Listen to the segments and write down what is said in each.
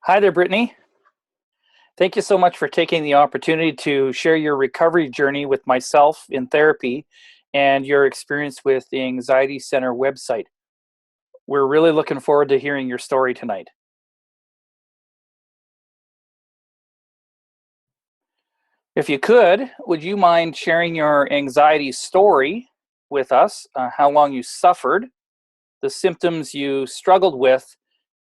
Hi there, Brittany. Thank you so much for taking the opportunity to share your recovery journey with myself in therapy and your experience with the Anxiety Center website. We're really looking forward to hearing your story tonight. If you could, would you mind sharing your anxiety story with us? How long you suffered, the symptoms you struggled with,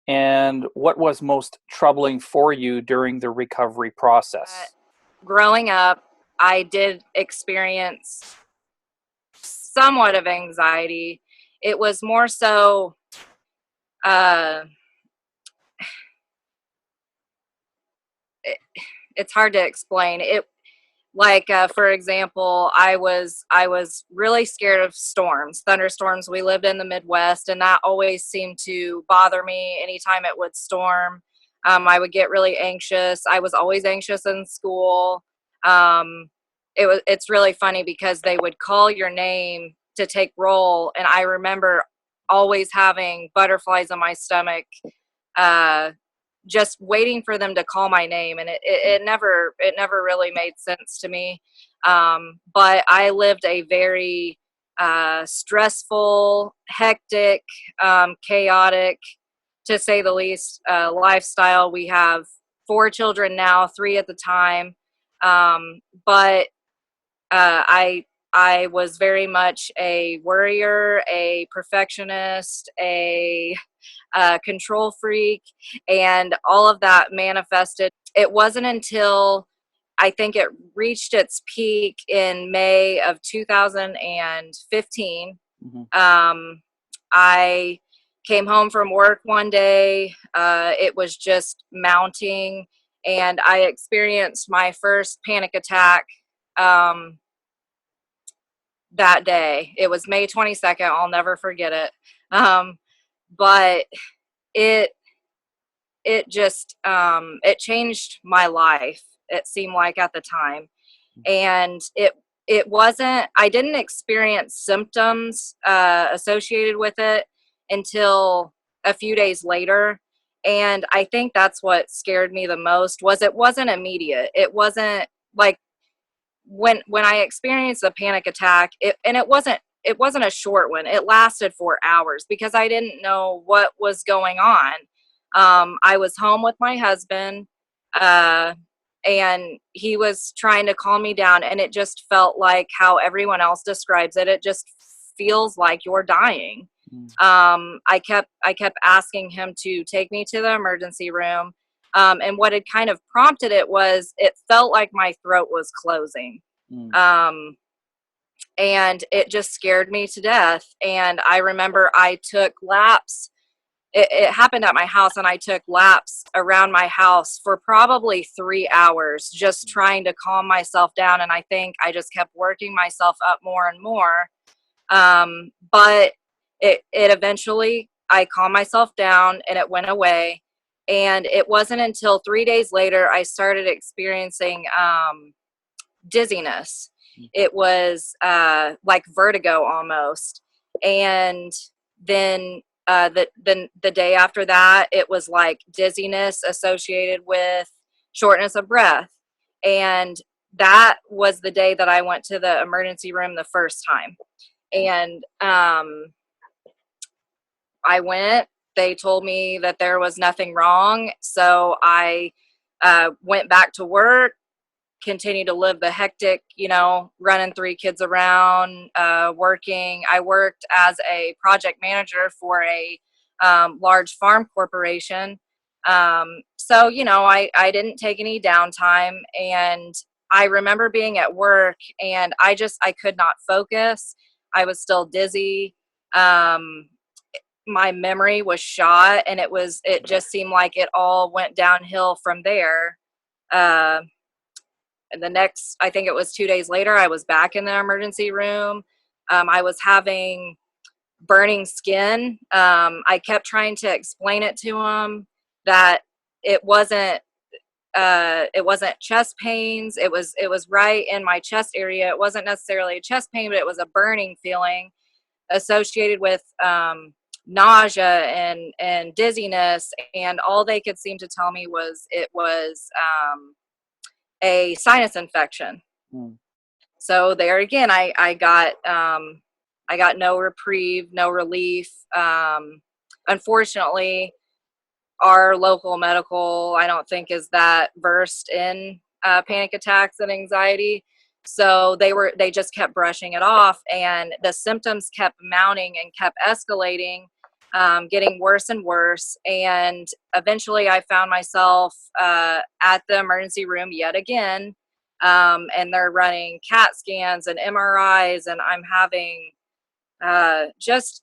and what was most troubling for you during the recovery Uh, process? Growing up, I did experience somewhat of anxiety. It was more so, uh, it, it's hard to explain. For example, I was really scared of storms, thunderstorms. We lived in the Midwest, and that always seemed to bother me anytime it would storm. I would get really anxious. I was always anxious in school. Um, it's really funny because they would call your name to take roll, and I remember always having butterflies in my stomach, uh, just waiting for them to call my name, and it never really made sense to me. But I lived a very stressful, hectic, chaotic, to say the least, lifestyle. We have four children now, three at the time. But I was very much a worrier, a perfectionist, a control freak, and all of that manifested. It wasn't until I think it reached its peak in May of 2015. Mhm. I came home from work one day. It was just mounting, and I experienced my first panic attack um, that day. It was May 22nd. I'll never forget it. But it it changed my life, it seemed like, at the time. And it wasn't I didn't experience symptoms associated with it until a few days later. And I think that's what scared me the most. Was it wasn't immediate. It wasn't like when I experienced a panic attack, it wasn't a short one. It lasted for hours because I didn't know what was going on. I was home with my husband, uh, and he was trying to calm me down, and it just felt like how everyone else describes it. It just feels like you're dying. Mm. I kept asking him to take me to the emergency room. And what had kind of prompted it was it felt like my throat was closing. Mm. Um, and it just scared me to death. And I remember I took laps. It happened at my house, and I took laps around my house for probably 3 hours, just trying to calm myself down. And I think I just kept working myself up more and more. But it eventually, I calmed myself down, and it went away. And it wasn't until 3 days later I started experiencing dizziness. It was like vertigo almost. And then the day after that, it was like dizziness associated with shortness of breath. And that was the day that I went to the emergency room the first time. And I went. They told me that there was nothing wrong. So I went back to work, continue to live the hectic, running three kids around, working. I worked as a project manager for a large farm corporation. I didn't take any downtime. And I remember being at work, and I could not focus. I was still dizzy. My memory was shot, and it just seemed like it all went downhill from there. Uh, and I think it was 2 days later, I was back in the emergency room. I was having burning skin. I kept trying to explain it to him that it wasn't chest pains. It was right in my chest area. It wasn't necessarily a chest pain, but it was a burning feeling associated with nausea and dizziness, and all they could seem to tell me was it was a sinus infection. Mm. So there again, I got no reprieve, no relief. Unfortunately, our local medical, I don't think, is that versed in panic attacks and anxiety. So they just kept brushing it off, and the symptoms kept mounting and kept escalating, getting worse and worse. And eventually, I found myself at the emergency room yet again, and they're running CAT scans and MRIs, and I'm having just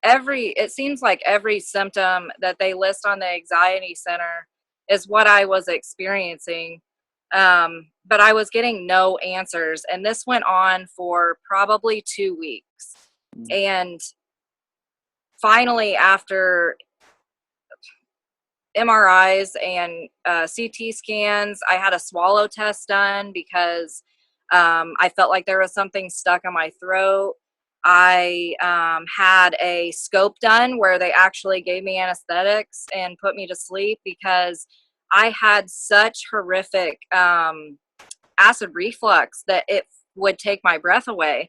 it seems like every symptom that they list on the anxiety center is what I was experiencing. But I was getting no answers. And this went on for probably 2 weeks. Mm. And finally, after MRIs and CT scans, I had a swallow test done because I felt like there was something stuck in my throat. I had a scope done where they actually gave me anesthetics and put me to sleep because I had such horrific acid reflux that it would take my breath away.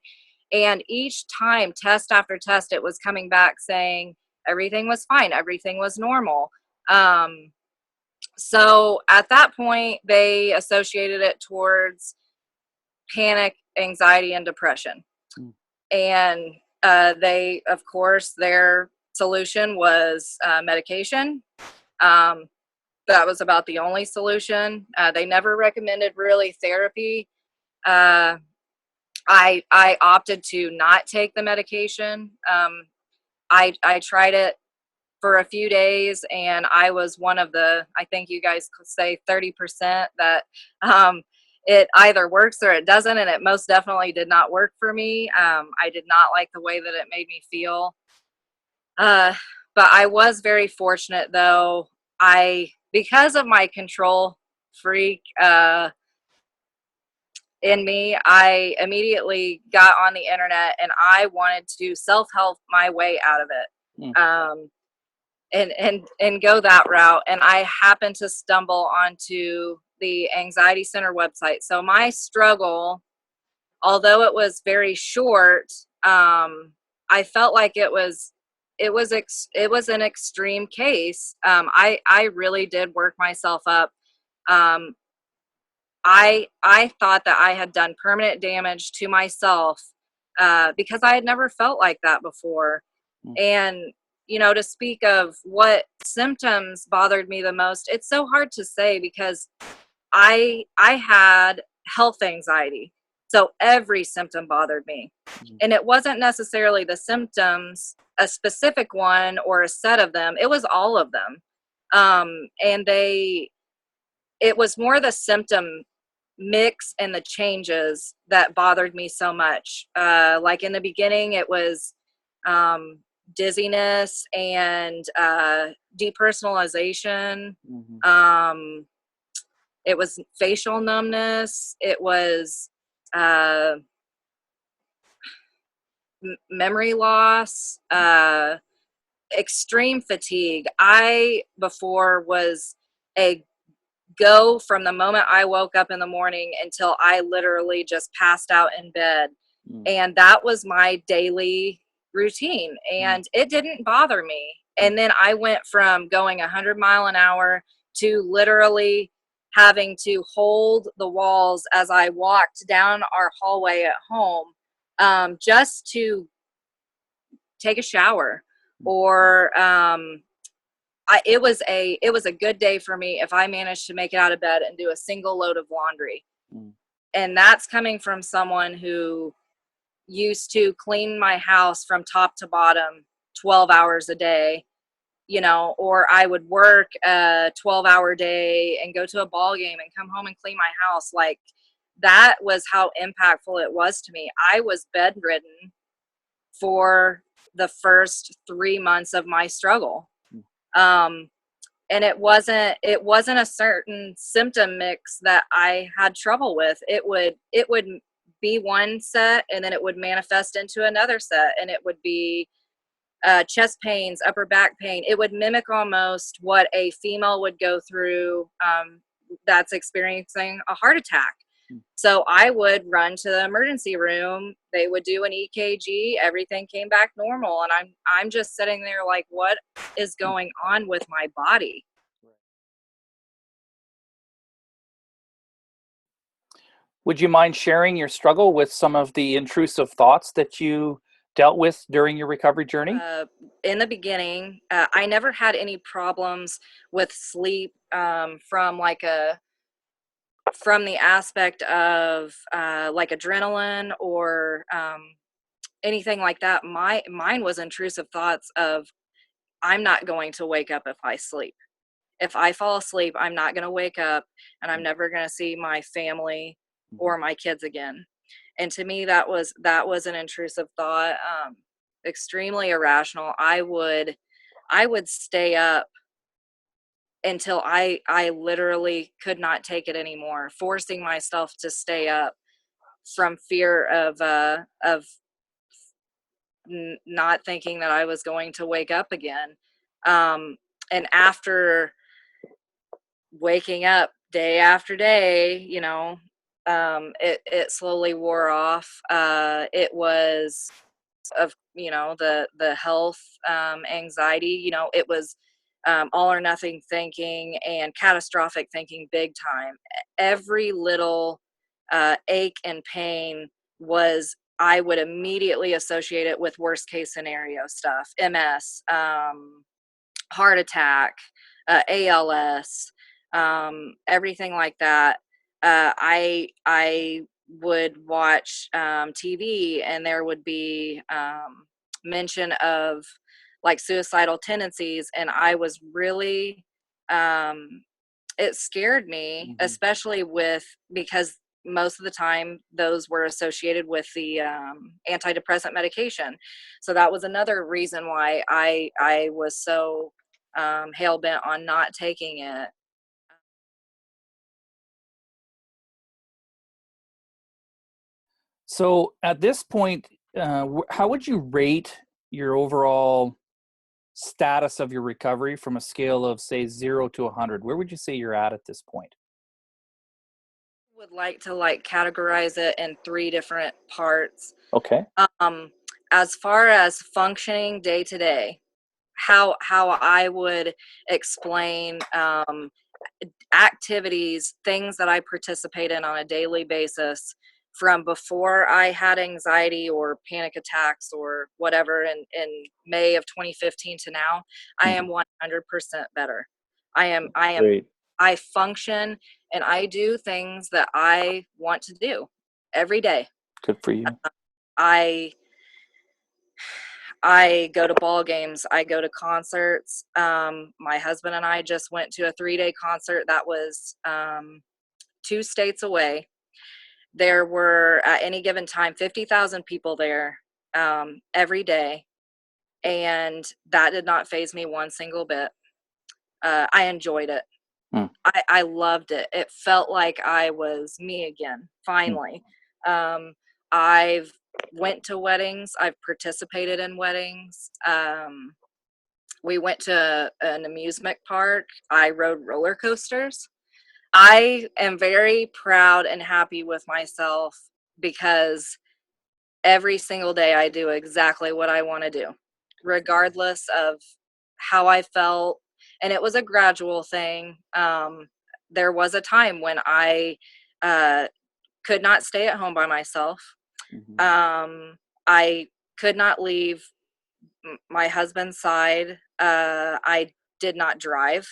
And each time, test after test, it was coming back saying everything was fine, everything was normal. So at that point, they associated it towards panic, anxiety, and depression. Mm. And they, of course, their solution was medication. That was about the only solution. They never recommended really therapy. I opted to not take the medication. I tried it for a few days, and I was one of the, I think you guys could say 30% that it either works or it doesn't, and it most definitely did not work for me. I did not like the way that it made me feel. But I was very fortunate, though. Because of my control freak in me, I immediately got on the internet and I wanted to self-help my way out of it. Mm. And go that route. And I happened to stumble onto the Anxiety Center website. So my struggle, although it was very short, I felt like it was an extreme case. I really did work myself up. Um, I thought that I had done permanent damage to myself because I had never felt like that before. Mm. And to speak of what symptoms bothered me the most, it's so hard to say because I had health anxiety. So every symptom bothered me. Mm. And it wasn't necessarily the symptoms, a specific one or a set of them. It was all of them. And it was more the symptom mix and the changes that bothered me so much. Like in the beginning, it was dizziness and depersonalization. Mm-hmm. It was facial numbness. It was memory loss, extreme fatigue. I before was a go from the moment I woke up in the morning until I literally just passed out in bed. Mm. And that was my daily routine, and it didn't bother me. And then I went from going 100-mile-an-hour to literally having to hold the walls as I walked down our hallway at home, just to take a shower. Or it was a good day for me if I managed to make it out of bed and do a single load of laundry. Mm. And that's coming from someone who used to clean my house from top to bottom 12 hours a day, or I would work a 12-hour day and go to a ball game and come home and clean my house. Like, that was how impactful it was to me. I was bedridden for the first 3 months of my struggle. And it wasn't a certain symptom mix that I had trouble with. It would be one set, and then it would manifest into another set, and it would be chest pains, upper back pain. It would mimic almost what a female would go through that's experiencing a heart attack. So I would run to the emergency room. They would do an EKG. Everything came back normal, and I'm just sitting there like, what is going on with my body? Would you mind sharing your struggle with some of the intrusive thoughts that you dealt with during your recovery journey? In the beginning, I never had any problems with sleep from the aspect of like adrenaline or anything like that. Mine was intrusive thoughts of, I'm not going to wake up if I sleep. If I fall asleep, I'm not going to wake up, and I'm never going to see my family or my kids again. And to me, that was an intrusive thought, extremely irrational. I would stay up until I literally could not take it anymore, forcing myself to stay up from fear of not thinking that I was going to wake up again. And after waking up day after day, it slowly wore off. It was of the health anxiety. It was all or nothing thinking and catastrophic thinking, big time. Every little ache and pain was, I would immediately associate it with worst case scenario stuff: MS, heart attack, ALS, everything like that. I would watch TV, and there would be mention of like suicidal tendencies, and I was really it scared me, especially because most of the time those were associated with the antidepressant medication. So that was another reason why I was so hell bent on not taking it. So at this point, how would you rate your overall status of your recovery from a scale of, say, 0 to 100? Where would you say you're at this point? Would like to categorize it in three different parts. Okay. Um, as far as functioning day to day, how I would explain activities, things that I participate in on a daily basis from before I had anxiety or panic attacks or whatever in May of 2015 to now, I am 100% better. I am Great. I function and I do things that I want to do every day. Good for you. I I go to ball games. I go to concerts. My husband and I just went to a 3-day concert that was 2 states away. There were at any given time 50,000 people there every day, and that did not faze me one single bit. I enjoyed it. Mm, I loved it. It felt like I was me again, mm. finally. I've went to weddings. I've participated in weddings. We went to an amusement park. I rode roller coasters. I am very proud and happy with myself because every single day I do exactly what I want to do, regardless of how I felt. And it was a gradual thing. There was a time when I uh, could not stay at home by myself. Mhm. I could not leave my husband's side. I did not drive.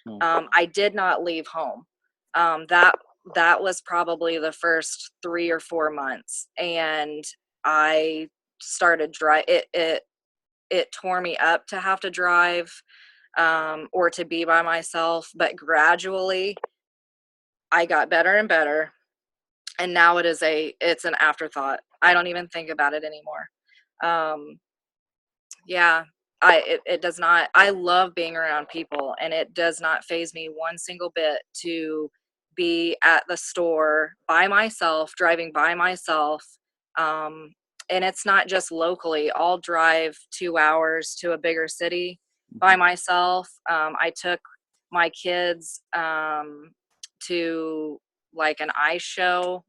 Mm. I did not leave home. That was probably the first 3 or 4 months, and I started drive. It tore me up to have to drive or to be by myself. But gradually, I got better and better, and now it's an afterthought. I don't even think about it anymore. Um, yeah, it does not. I love being around people, and it does not faze me one single bit to be at the store by myself, driving by myself, um, and it's not just locally. I'll drive 2 hours to a bigger city by myself. I took my kids to like an ice show.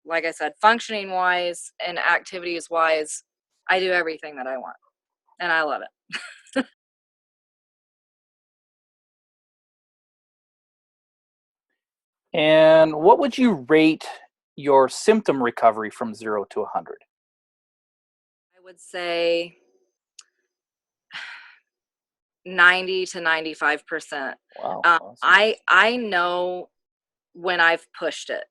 Like I said, functioning wise and activities wise, I do everything that I want, and I love it. And what would you rate your symptom recovery from 0 to 100? I would say 90 to 95%. Wow, awesome. I know when I've pushed it.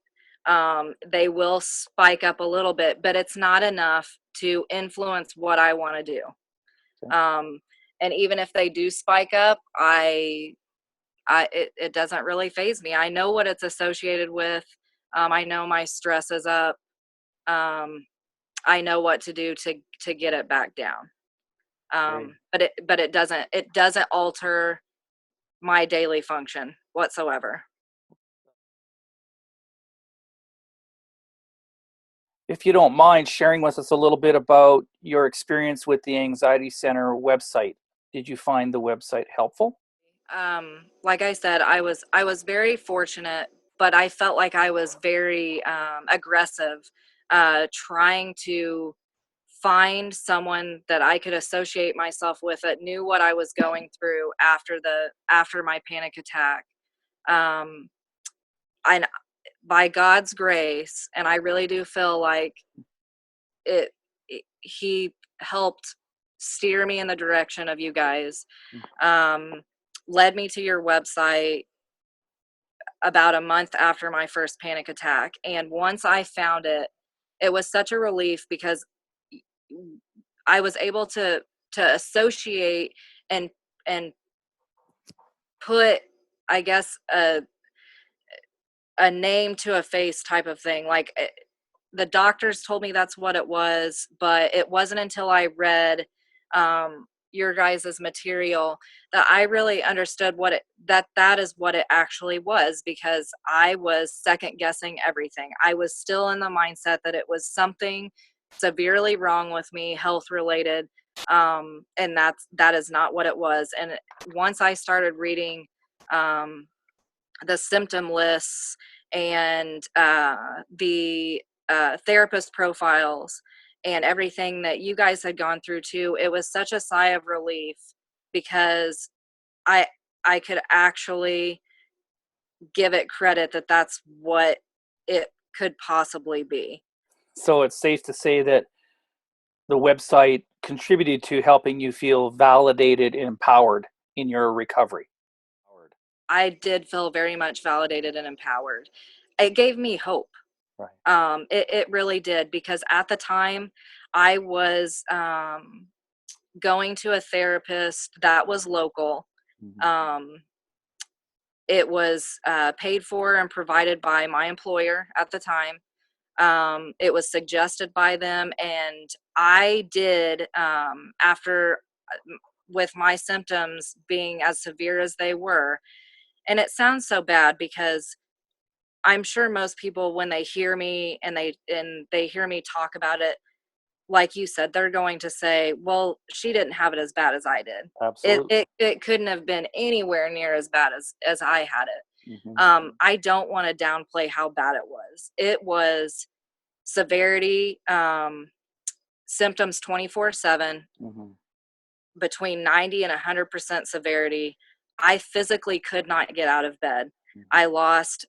They will spike up a little bit, but it's not enough to influence what I want to do. Okay. And even if they do spike up, it doesn't really faze me. I know what it's associated with. I know my stress is up. Um, I know what to do to get it back down. Great. But it doesn't alter my daily function whatsoever. If you don't mind sharing with us a little bit about your experience with the Anxiety Center website. Did you find the website helpful? Like I said, I was very fortunate, but I felt like I was very aggressive, trying to find someone that I could associate myself with that knew what I was going through after my panic attack. Um, I by God's grace, and I really do feel like he helped steer me in the direction of you guys. Um, Led me to your website about a month after my first panic attack, and once I found it, it was such a relief because I was able to associate and and put, I guess, a name to a face type of thing. Like the doctors told me that's what it was, but it wasn't until I read your guys's material that I really understood that is what it actually was, because I was second guessing everything. I was still in the mindset that it was something severely wrong with me, health related, and that is not what it was. And once I started reading the symptom lists and the therapist profiles and everything that you guys had gone through too, it was such a sigh of relief because I I could actually give it credit that that's what it could possibly be. So it's safe to say that the website contributed to helping you feel validated and empowered in your recovery. I did feel very much validated and empowered. It gave me hope. Right. It really did, because at the time I was going to a therapist that was local. Mhm. It was paid for and provided by my employer at the time. It was suggested by them, and I did, after with my symptoms being as severe as they were. And it sounds so bad because I'm sure most people, when they hear me and they hear me talk about it, like you said, they're going to say, "Well, she didn't have it as bad as I did. Absolutely. It couldn't have been anywhere near as bad as I had it." Mhm. I don't want to downplay how bad it was. It was severity, symptoms 24/7, Mhm. between 90 and 100% severity. I physically could not get out of bed. Mhm. I lost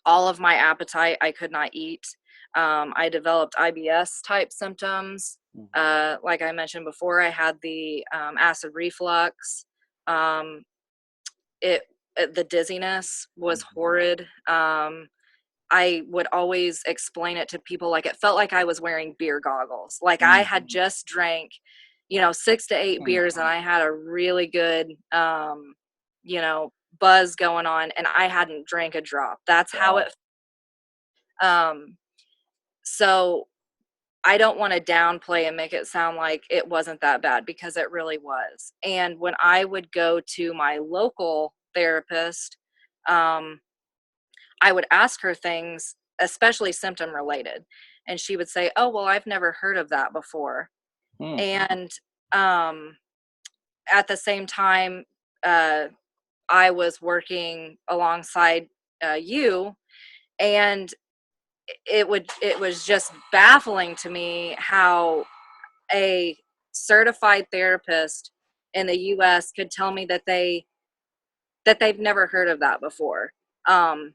all of my appetite. I could not eat. I developed IBS type symptoms. Mhm. Like I mentioned before, I had the acid reflux. Um, the dizziness was Mhm. horrid. I would always explain it to people like it felt like I was wearing beer goggles. Like I had Mhm. just drank, 6 to 8 beers, and I had a really good, buzz going on, and I hadn't drank a drop. That's how Wow. it. Um, so I don't want to downplay and make it sound like it wasn't that bad, because it really was. And when I would go to my local therapist, um, I would ask her things, especially symptom related. and she would say, "Oh, well, I've never heard of that before." Mm. And at the same time, uh, I was working alongside you, and it was just baffling to me how a certified therapist in the US could tell me that they've never heard of that before. Um,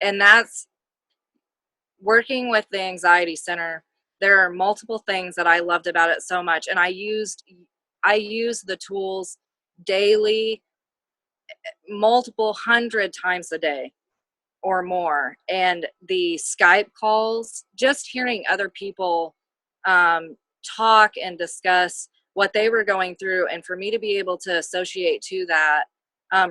and that's working with the anxiety center. There are multiple things that I loved about it so much, and I used the tools daily, multiple hundred times a day or more. And the Skype calls, just hearing other people talk and discuss what they were going through, and for me to be able to associate to that,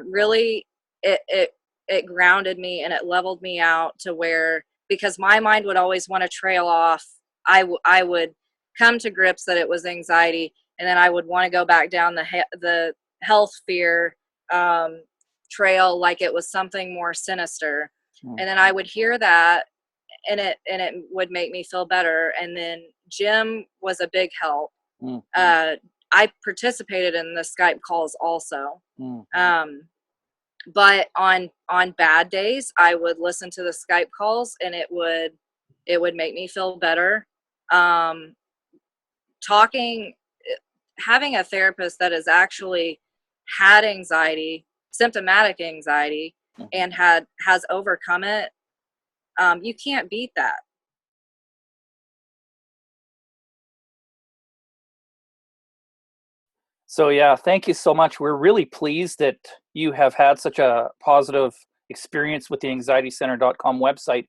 really, it grounded me and it leveled me out to where, because my mind would always want to trail off, I would come to grips that it was anxiety, and then I would want to go back down the health fear trail like it was something more sinister. And then I would hear that, and it would make me feel better. And then Jim was a big help. I participated in the Skype calls also. But on bad days, I would listen to the Skype calls, and it would make me feel better. Talking Having a therapist that has actually had anxiety, symptomatic anxiety, and has overcome it, you can't beat that. So yeah, thank you so much. We're really pleased that you have had such a positive experience with the anxietycenter.com website.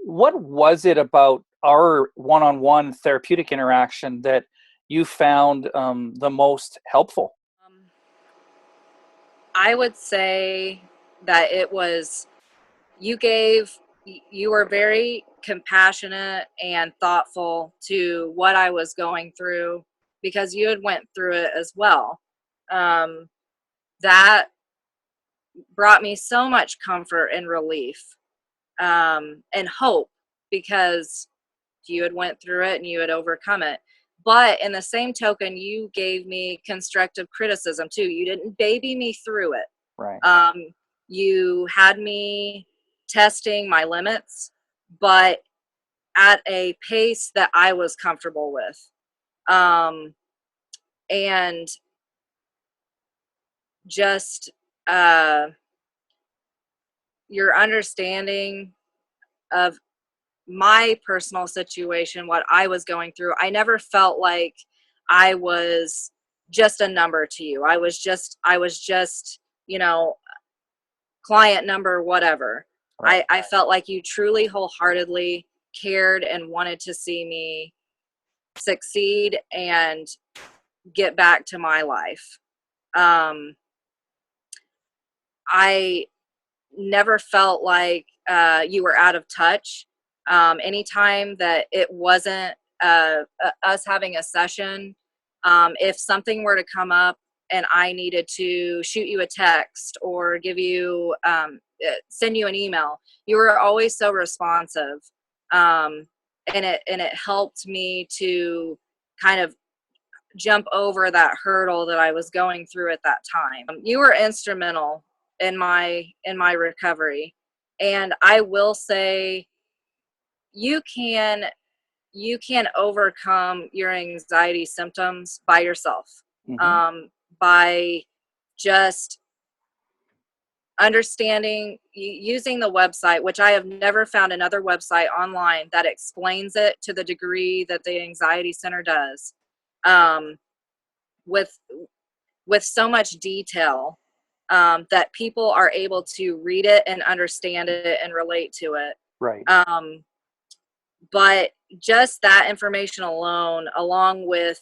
What was it about our one-on-one therapeutic interaction that you found the most helpful? I would say that it was, you gave, you were very compassionate and thoughtful to what I was going through, because you had went through it as well. That brought me so much comfort and relief, and hope, because you had went through it and you had overcome it. But in the same token, you gave me constructive criticism too. You didn't baby me through it. Right. You had me testing my limits, but at a pace that I was comfortable with. And just your understanding of my personal situation, what I was going through. I never felt like I was just a number to you. I was just, client number, whatever. Right. I felt like you truly wholeheartedly cared and wanted to see me succeed and get back to my life. Um, I never felt like you were out of touch. Anytime that it wasn't us having a session, if something were to come up and I needed to shoot you a text or give you, send you an email, you were always so responsive. And it helped me to kind of jump over that hurdle that I was going through at that time. You were instrumental in my recovery, and I will say you can you can overcome your anxiety symptoms by yourself, by just understanding, using the website, which I have never found another website online that explains it to the degree that the Anxiety Center does, um, with so much detail, that people are able to read it and understand it and relate to it. Right. But just that information alone, along with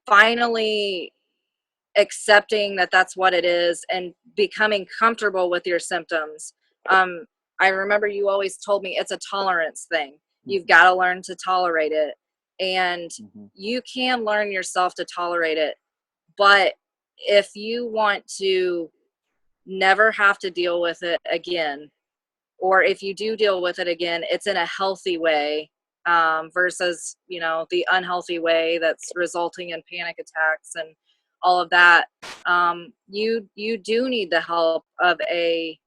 finally accepting that that's what it is and becoming comfortable with your symptoms. I remember you always told me it's a tolerance thing. You've got to learn to tolerate it. And you can learn yourself to tolerate it. But if you want to never have to deal with it again, or if you do deal with it again, it's in a healthy way, versus, the unhealthy way that's resulting in panic attacks and all of that. You do need the help of a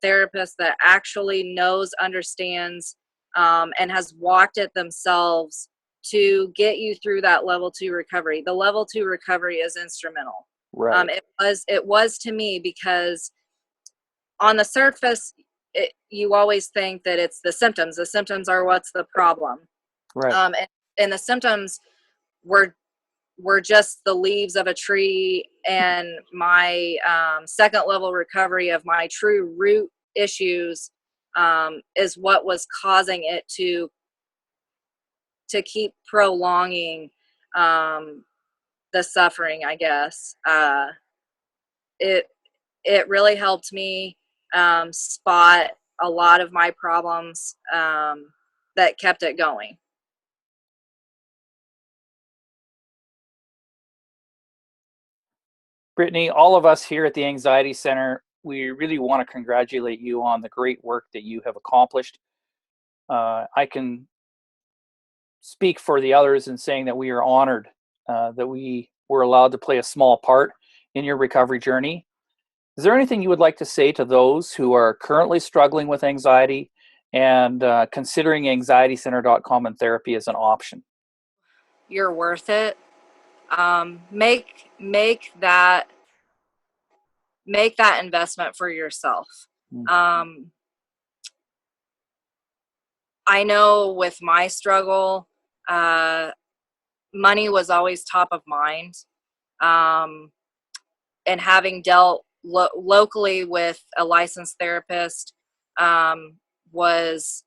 therapist that actually knows, understands, and has walked it themselves to get you through that level 2 recovery. The level 2 recovery is instrumental. Right. It was to me, because on the surface, you always think that it's the symptoms. The symptoms are what's the problem. Right. And the symptoms were just the leaves of a tree, and my second level recovery of my true root issues is what was causing it to keep prolonging the suffering, I guess. It really helped me spot a lot of my problems that kept it going. Brittany, all of us here at the Anxiety Center, we really want to congratulate you on the great work that you have accomplished. I can speak for the others in saying that we are honored that we were allowed to play a small part in your recovery journey. Is there anything you would like to say to those who are currently struggling with anxiety and considering anxietycenter.com and therapy as an option? You're worth it. Make that investment for yourself. Um, I know with my struggle, money was always top of mind. And having dealt locally with a licensed therapist was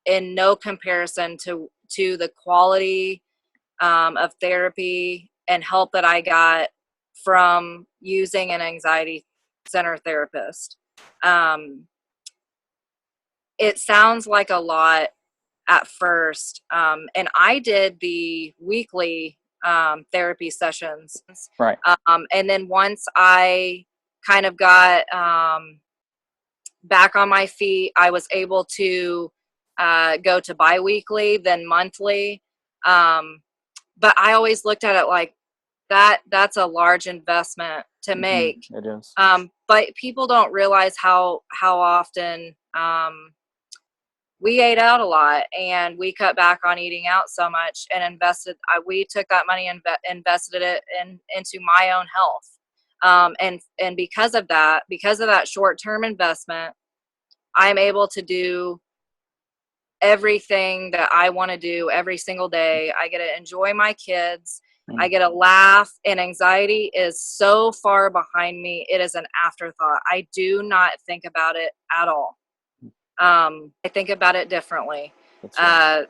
in no comparison to the quality of therapy and help that I got from using an anxiety center therapist. It sounds like a lot at first, and I did the weekly therapy sessions. Right. And then once I kind of got back on my feet, I was able to go to biweekly, then monthly. But I always looked at it like that's a large investment to make. It is. But people don't realize how often we ate out a lot, and we cut back on eating out so much and we took that money and invested it into my own health. And because of that short-term investment, I'm able to do everything that I want to do every single day. I get to enjoy my kids. I get a laugh, and anxiety is so far behind me. It is an afterthought. I do not think about it at all. I think about it differently. That's right.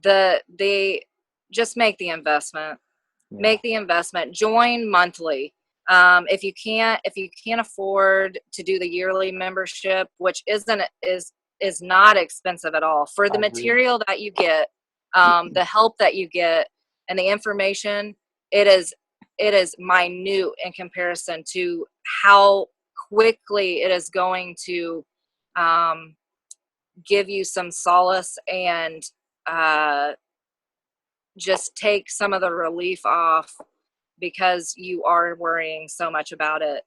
The just make the investment. Yeah. Make the investment. Join monthly. If you can't afford to do the yearly membership, which is not expensive at all, for the material that you get, the help that you get, and the information, it is minute in comparison to how quickly it is going to give you some solace and just take some of the relief off, because you are worrying so much about it.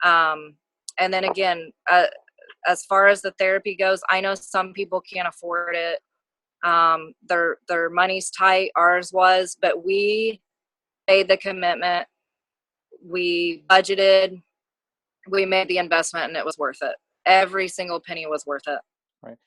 And then again, as far as the therapy goes, I know some people can't afford it. Their money's tight. Ours was, but we made the commitment. We budgeted. We made the investment, and it was worth it. Every single penny was worth it. Right.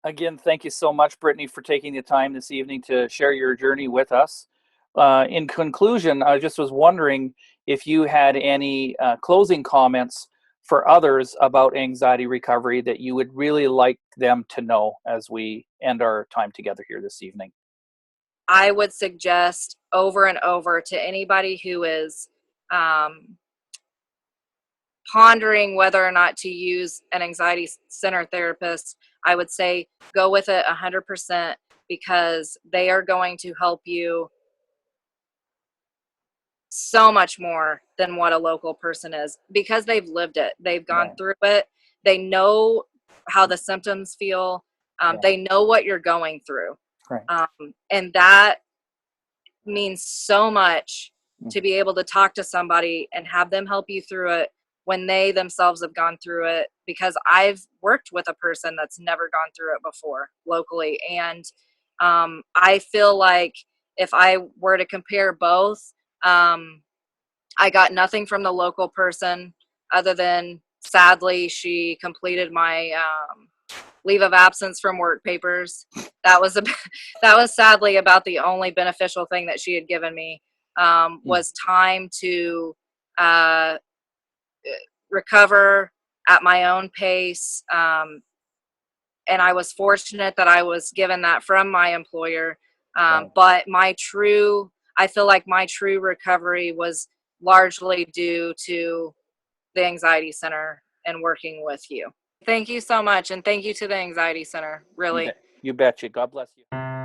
Again, thank you so much, Brittany, for taking the time this evening to share your journey with us. In conclusion, I just was wondering if you had any closing comments for others about anxiety recovery that you would really like them to know as we end our time together here this evening. I would suggest over and over to anybody who is pondering whether or not to use an anxiety center therapist, I would say go with it 100%, because they are going to help you so much more than what a local person is, because they've lived it. They've gone Right. through it. They know how the symptoms feel. Yeah. They know what you're going through. Right. And that means so much, Mm. to be able to talk to somebody and have them help you through it when they themselves have gone through it, because I've worked with a person that's never gone through it before locally. And I feel like if I were to compare both, I got nothing from the local person other than, sadly, she completed my leave of absence from work papers. That was that was sadly about the only beneficial thing that she had given me, Mm. was time to uh, recover at my own pace. And I was fortunate that I was given that from my employer. Right. But I feel like my true recovery was largely due to the Anxiety Center and working with you. Thank you so much. And thank you to the Anxiety Center, You really. bet. You betcha. God bless you.